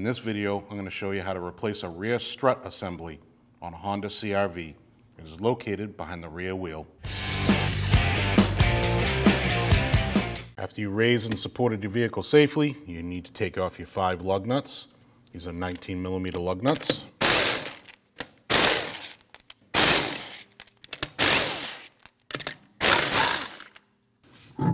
In this video, I'm going to show you how to replace a rear strut assembly on a Honda CR-V. It is located behind the rear wheel. After you raised and supported your vehicle safely, you need to take off your 5 lug nuts. These are 19mm lug nuts.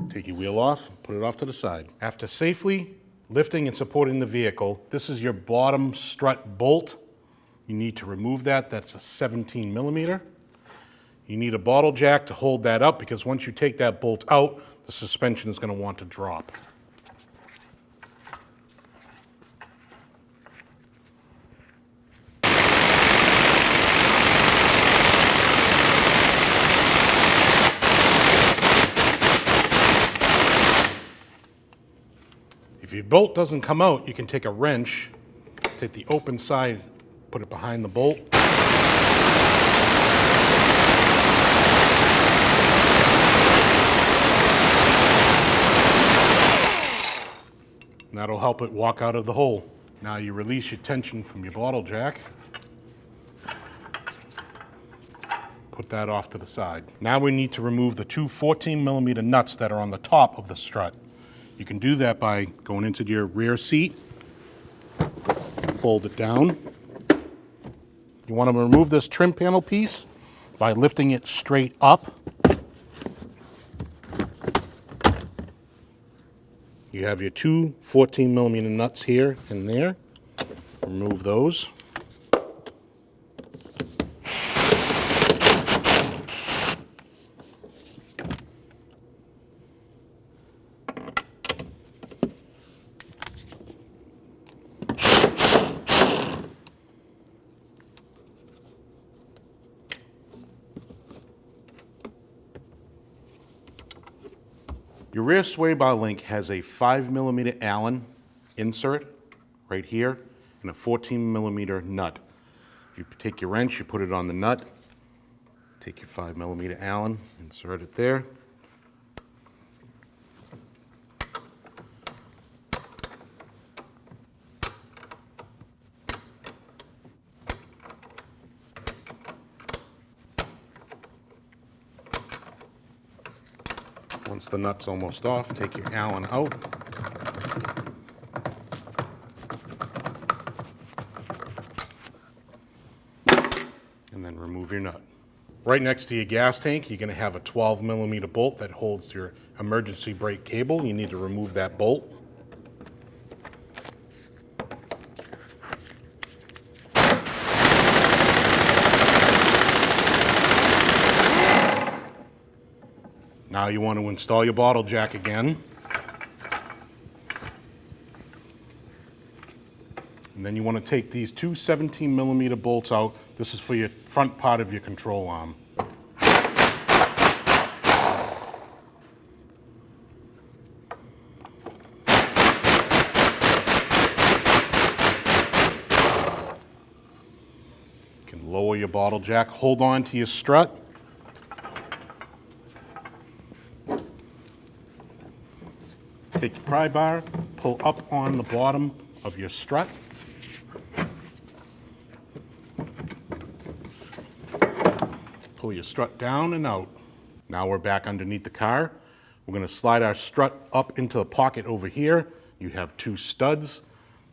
Take your wheel off, put it off to the side. After safely lifting and supporting the vehicle, this is your bottom strut bolt. You need to remove that. That's a 17mm. You need a bottle jack to hold that up because once you take that bolt out, the suspension is going to want to drop. If your bolt doesn't come out, you can take a wrench, take the open side, put it behind the bolt. And that'll help it walk out of the hole. Now you release your tension from your bottle jack. Put that off to the side. Now we need to remove the 2 14mm nuts that are on the top of the strut. You can do that by going into your rear seat, fold it down. You want to remove this trim panel piece by lifting it straight up. You have your 2 14mm nuts here and there. Remove those. Your rear sway bar link has a 5mm Allen insert right here and a 14mm nut. You take your wrench, you put it on the nut, take your 5mm Allen, insert it there. Once the nut's almost off, take your Allen out. And then remove your nut. Right next to your gas tank, you're going to have a 12mm bolt that holds your emergency brake cable. You need to remove that bolt. Now you want to install your bottle jack again. And then you want to take these 2 17mm bolts out. This is for your front part of your control arm. You can lower your bottle jack, hold on to your strut. Take your pry bar, pull up on the bottom of your strut. Pull your strut down and out. Now we're back underneath the car. We're going to slide our strut up into the pocket over here. You have 2 studs.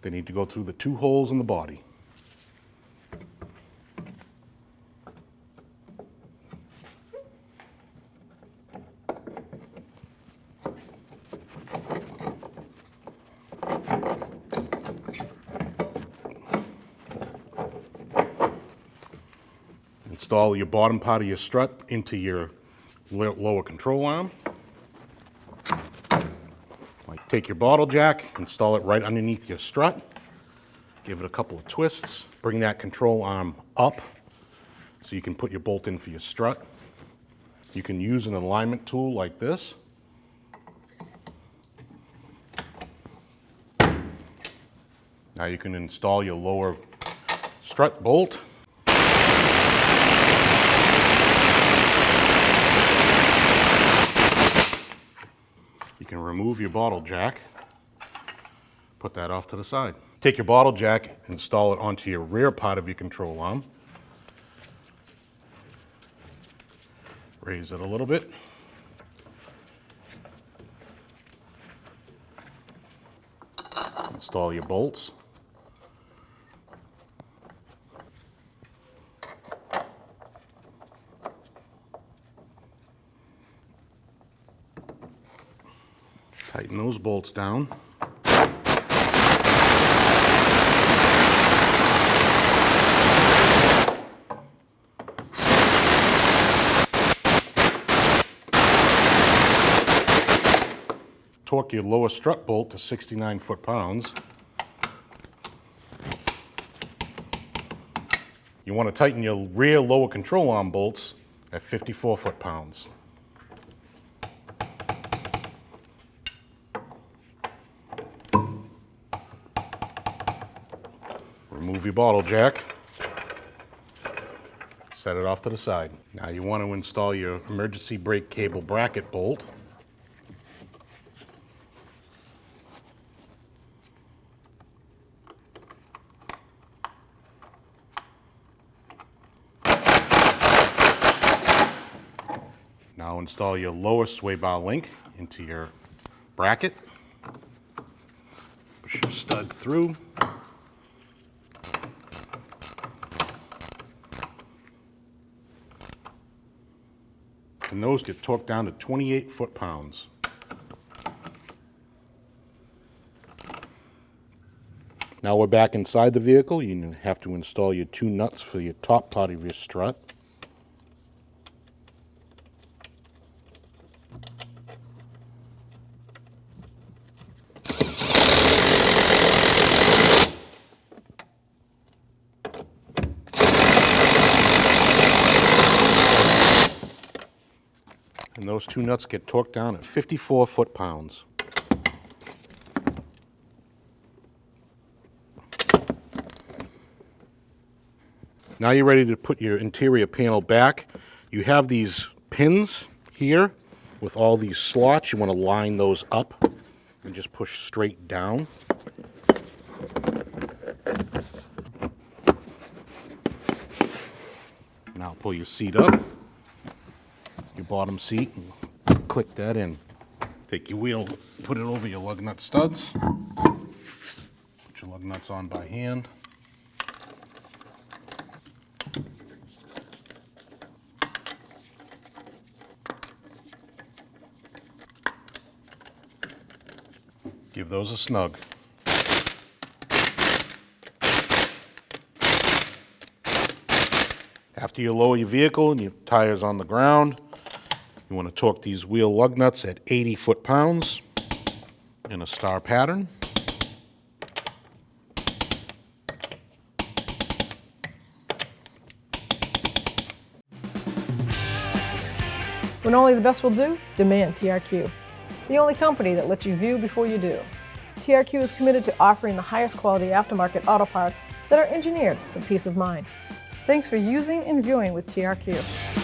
They need to go through the 2 holes in the body. Install your bottom part of your strut into your lower control arm. Take your bottle jack, install it right underneath your strut. Give it a couple of twists. Bring that control arm up so you can put your bolt in for your strut. You can use an alignment tool like this. Now you can install your lower strut bolt. You can remove your bottle jack, put that off to the side. Take your bottle jack, install it onto your rear part of your control arm. Raise it a little bit. Install your bolts. Tighten those bolts down. Torque your lower strut bolt to 69 foot-pounds. You want to tighten your rear lower control arm bolts at 54 foot-pounds. Remove your bottle jack. Set it off to the side. Now you want to install your emergency brake cable bracket bolt. Now install your lower sway bar link into your bracket. Push your stud through. And those get torqued down to 28 foot-pounds. Now we're back inside the vehicle. You have to install your 2 nuts for your top part of your strut. And those 2 nuts get torqued down at 54 foot-pounds. Now you're ready to put your interior panel back. You have these pins here with all these slots. You want to line those up and just push straight down. Now pull your seat up, your bottom seat, and click that in. Take your wheel, put it over your lug nut studs. Put your lug nuts on by hand. Give those a snug. After you lower your vehicle and your tire's on the ground, you want to torque these wheel lug nuts at 80 foot-pounds in a star pattern. When only the best will do, demand TRQ. The only company that lets you view before you do. TRQ is committed to offering the highest quality aftermarket auto parts that are engineered for peace of mind. Thanks for using and viewing with TRQ.